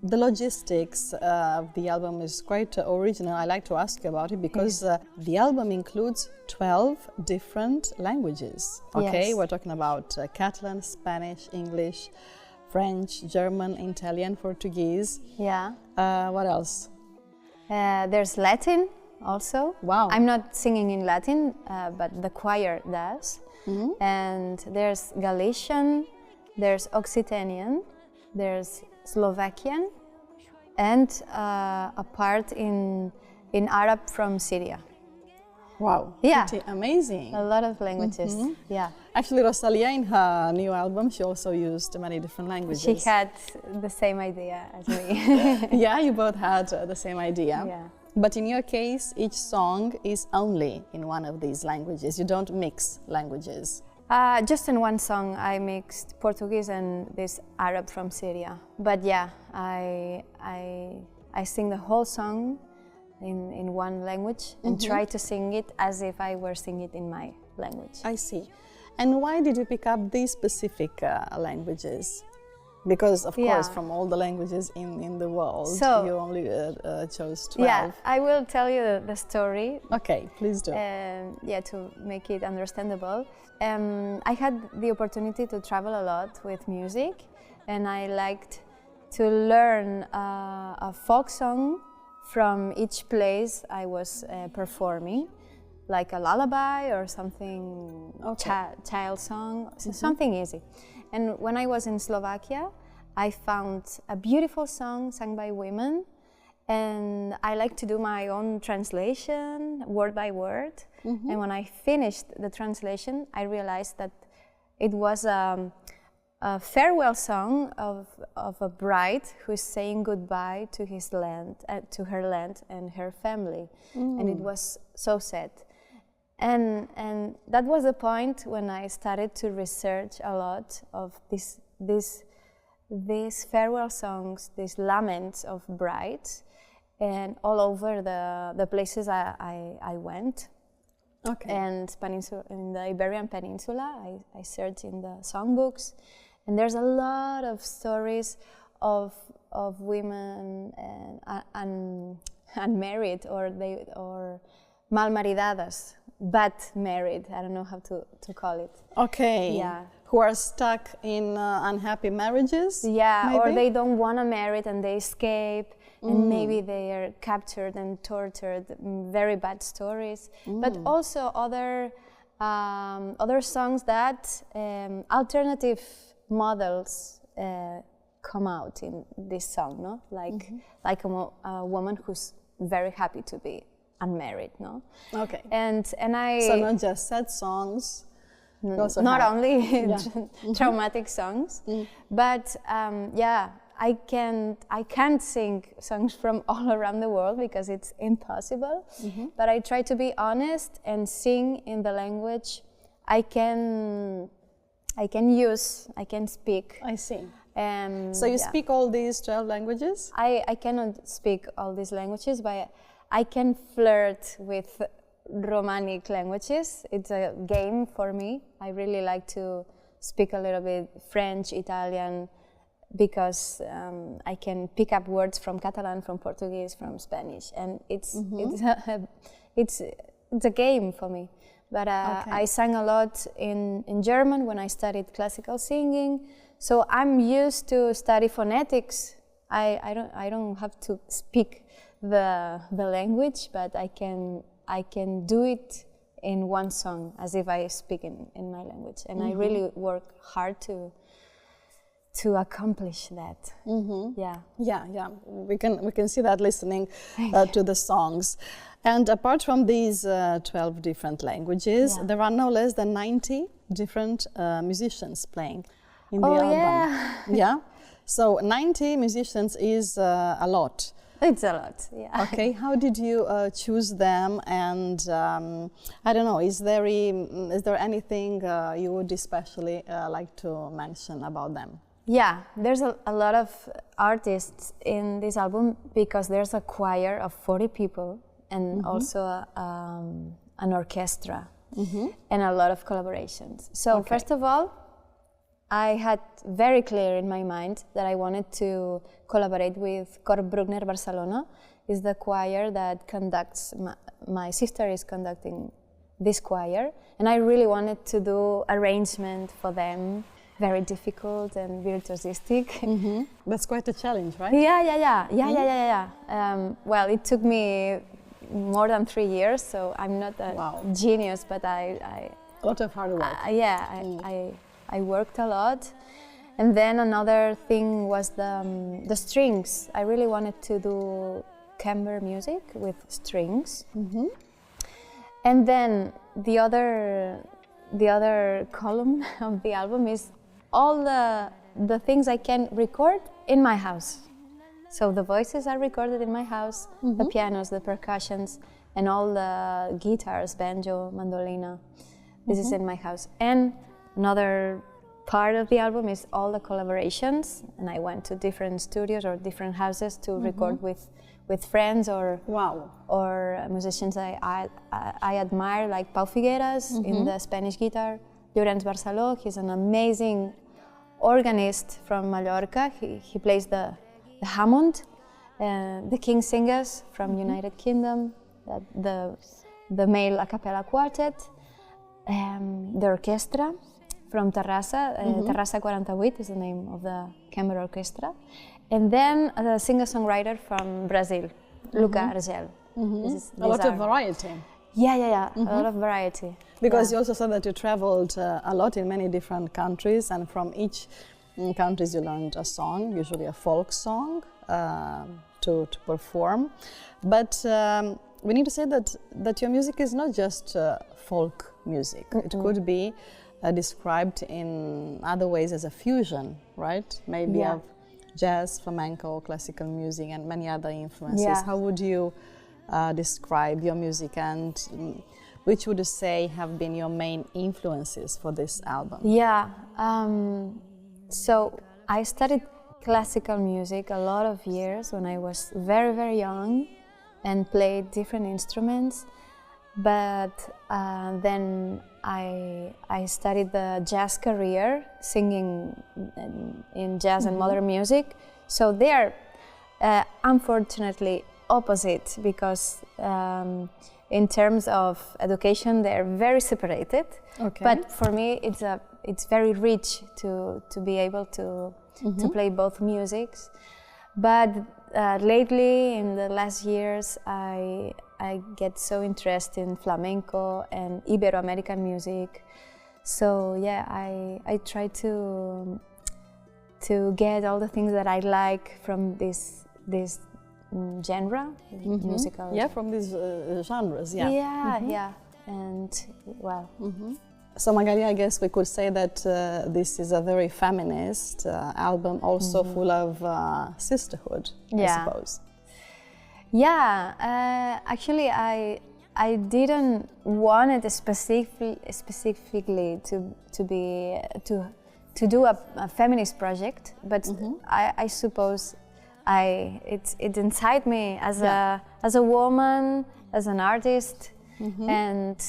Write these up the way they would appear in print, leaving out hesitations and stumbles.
The logistics of the album is quite original. I like to ask you about it because the album includes 12 different languages. Okay, Yes. we're talking about Catalan, Spanish, English, French, German, Italian, Portuguese. Yeah. What else? There's Latin also. Wow. I'm not singing in Latin, but the choir does. And there's Galician, there's Occitanian, there's Slovakian, and a part in Arab from Syria. Wow. Yeah. Pretty amazing. A lot of languages. Yeah. Actually, Rosalia, in her new album, she also used many different languages. She had the same idea as me. Yeah, you both had the same idea. Yeah. But in your case, each song is only in one of these languages. You don't mix languages. Just in one song, I mixed Portuguese and this Arab from Syria. But yeah, I sing the whole song in one language and try to sing it as if I were singing it in my language. I see. And why did you pick up these specific languages? Because, of course, from all the languages in the world, So, you only chose 12. Yeah, I will tell you the story. Okay, please do. Yeah, to make it understandable. I had the opportunity to travel a lot with music, and I liked to learn a folk song from each place I was performing, like a lullaby or something, child song, something easy. And when I was in Slovakia, I found a beautiful song sung by women, and I like to do my own translation, word by word. And when I finished the translation, I realized that it was a farewell song of a bride who is saying goodbye to his land, to her land and her family, and it was so sad. And that was the point when I started to research a lot of these farewell songs, these laments of brides, and all over the places I went. Okay. And in the Iberian Peninsula, I searched in the songbooks, and there's a lot of stories of women unmarried or malmaridadas, but married. I don't know how to call it. Okay. Yeah. Who are stuck in unhappy marriages? Yeah, maybe? or they don't want to marry and they escape, and maybe they are captured and tortured. Very bad stories, but also other songs that alternative models come out in this song, no? Like a woman who's very happy to be unmarried, no? Okay. And I So not just sad songs. not only traumatic songs, but yeah, I can't sing songs from all around the world because it's impossible. But I try to be honest and sing in the language I can speak. I see. So you speak all these 12 languages? I cannot speak all these languages, but I can flirt with Romanic languages. It's a game for me. I really like to speak a little bit French, Italian, because I can pick up words from Catalan, from Portuguese, from Spanish, and it's a game for me. But I sang a lot in German when I studied classical singing, so I'm used to study phonetics. I don't have to speak the language, but I can do it in one song as if I speak in my language, and I really work hard to accomplish that. Yeah. We can see that listening to the songs. And apart from these 12 different languages, there are no less than 90 different musicians playing in the album. Yeah. So 90 musicians is a lot. It's a lot, yeah. Okay, how did you choose them? And I don't know, is there anything you would especially like to mention about them? Yeah, there's a lot of artists in this album because there's a choir of 40 people and also an orchestra and a lot of collaborations. So first of all, I had very clear in my mind that I wanted to collaborate with Cor Bruckner Barcelona. Is the choir that conducts, my sister is conducting this choir, and I really wanted to do arrangement for them, very difficult and virtuosistic. Mm-hmm. That's quite a challenge, right? Yeah. Well, it took me more than 3 years, so I'm not a genius, but I a lot of hard work. I worked a lot. And then another thing was the strings. I really wanted to do chamber music with strings. Mm-hmm. And then the other column of the album is all the things I can record in my house. So the voices are recorded in my house, mm-hmm. the pianos, the percussions, and all the guitars, banjo, mandolina. This is in my house. And another part of the album is all the collaborations, and I went to different studios or different houses to record with friends or musicians I admire, like Pau Figueras in the Spanish guitar, Llorenç Barceló. He's an amazing organist from Mallorca. He plays the Hammond, the King Singers from United Kingdom, the male a cappella quartet, the orchestra from Terrassa, Terrassa 48 is the name of the chamber orchestra, and then a singer-songwriter from Brazil, Luca Argel. A lot of variety. Yeah, a lot of variety. Because you also said that you traveled a lot in many different countries, and from each countries you learned a song, usually a folk song, to perform. But we need to say that your music is not just folk music. It could be described in other ways as a fusion, right? Maybe of jazz, flamenco, classical music, and many other influences. Yeah. How would you describe your music, and which would you say have been your main influences for this album? Yeah, so I studied classical music a lot of years when I was very, very young and played different instruments. But then I studied the jazz career, singing in jazz and modern music. So they are unfortunately opposite, because in terms of education they're very separated. Okay. But for me it's very rich to be able to play both musics. But lately, in the last years, I get so interested in flamenco and Ibero-American music. So yeah, I try to get all the things that I like from this genre, musical. Yeah, from these genres. Yeah. Yeah, and well. So Magalí, I guess we could say that this is a very feminist album, also full of sisterhood, I suppose. Yeah, actually I didn't want it specifically to do a feminist project, but I suppose it's inside me as a woman, as an artist, and.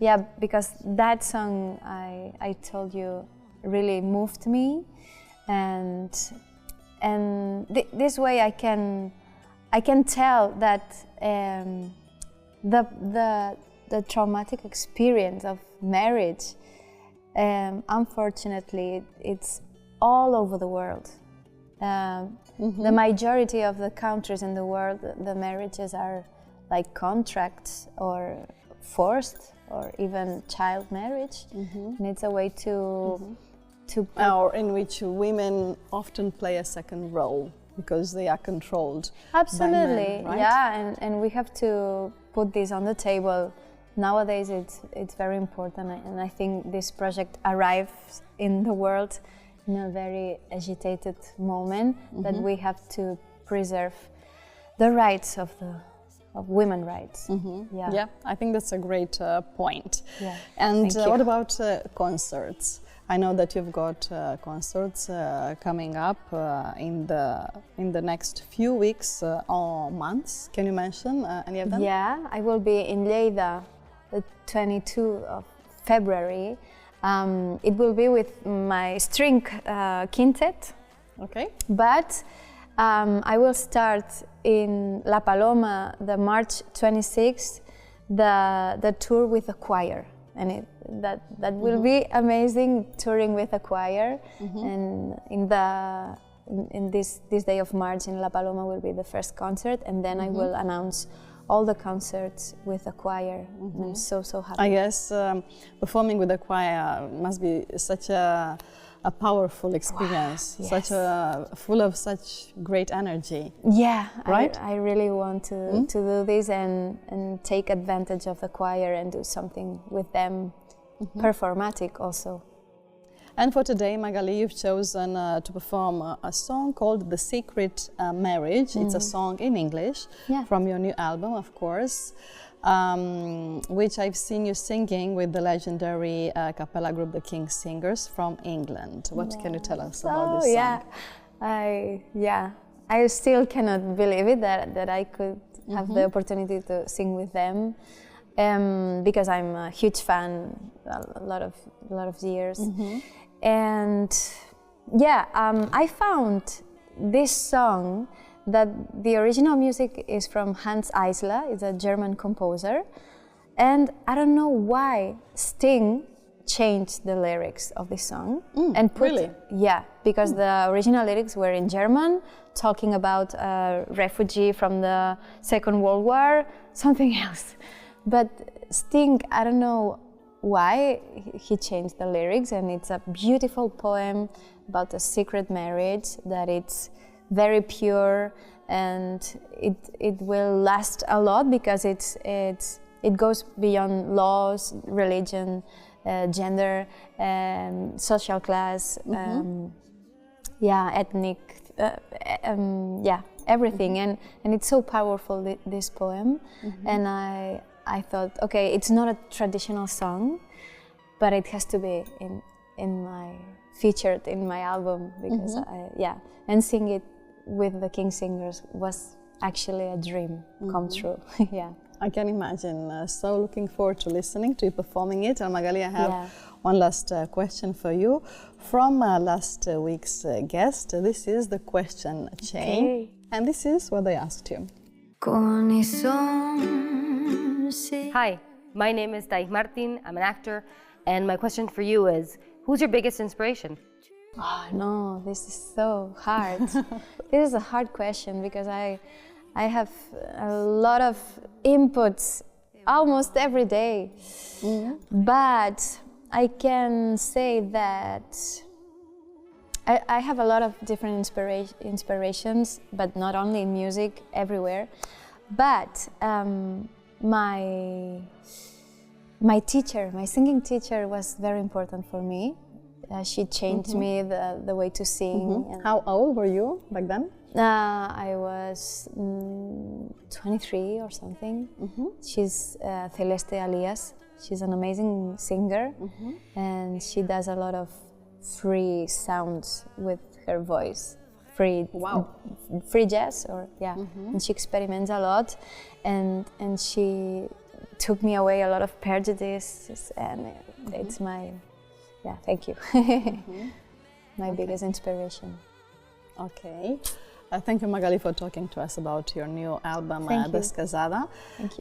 Yeah, because that song I told you really moved me, and this way I can tell that the traumatic experience of marriage, unfortunately, it's all over the world. The majority of the countries in the world, the marriages are like contracts or forced, or even child marriage, and it's a way to or in which women often play a second role because they are controlled. Absolutely, by men, right? Yeah, and we have to put this on the table. Nowadays, it's very important, and I think this project arrives in the world in a very agitated moment that we have to preserve the rights of women rights. Yeah, I think that's a great point. Yeah. And what about concerts? I know that you've got concerts coming up in the next few weeks or months. Can you mention any of them? Yeah, I will be in Lleida the 22nd of February It will be with my string quintet. Okay. But I will start in La Paloma, the March 26th, the tour with a choir, and that will be amazing, touring with a choir. And in this day of March in La Paloma will be the first concert, and then I will announce all the concerts with a choir. And I'm so happy. I guess performing with a choir must be such a powerful experience, Wow, such full of such great energy. Yeah, right? I really want to do this and take advantage of the choir and do something with them, performatic also. And for today, Magalí, you've chosen to perform a song called The Secret Marriage. It's a song in English from your new album, of course, which I've seen you singing with the legendary cappella group, the King Singers from England. What can you tell us about this song? I still cannot believe it that I could have the opportunity to sing with them, because I'm a huge fan, a lot of years. And I found this song that the original music is from Hans Eisler, is a German composer, and I don't know why Sting changed the lyrics of this song and put because the original lyrics were in German, talking about a refugee from the Second World War, something else. But Sting, I don't know why he changed the lyrics, and it's a beautiful poem about a secret marriage that it's very pure, and it will last a lot because it goes beyond laws, religion, gender, social class, ethnic, everything, and it's so powerful, this poem. And I thought, okay, it's not a traditional song, but it has to be featured in my album, because and sing it with the King Singers was actually a dream come true. I can imagine. So looking forward to listening to you performing it. And Magalí, I have one last question for you from last week's guest. This is the question chain, and this is what they asked you. Hi, my name is Daik Martin. I'm an actor, and my question for you is, who's your biggest inspiration? Oh no, this is so hard. This is a hard question because I have a lot of inputs almost every day. But I can say that I have a lot of different inspirations, but not only in music, everywhere. But my teacher, my singing teacher, was very important for me. She changed me the way to sing. How old were you back then? I was 23 or something. She's Celeste Alias. She's an amazing singer, and she does a lot of free sounds with her voice. Free jazz, or and she experiments a lot, and she took me away a lot of prejudices, and it's my thank you. My biggest inspiration. Okay. Thank you, Magalí, for talking to us about your new album, Thank you. DESCASADA. Thank you.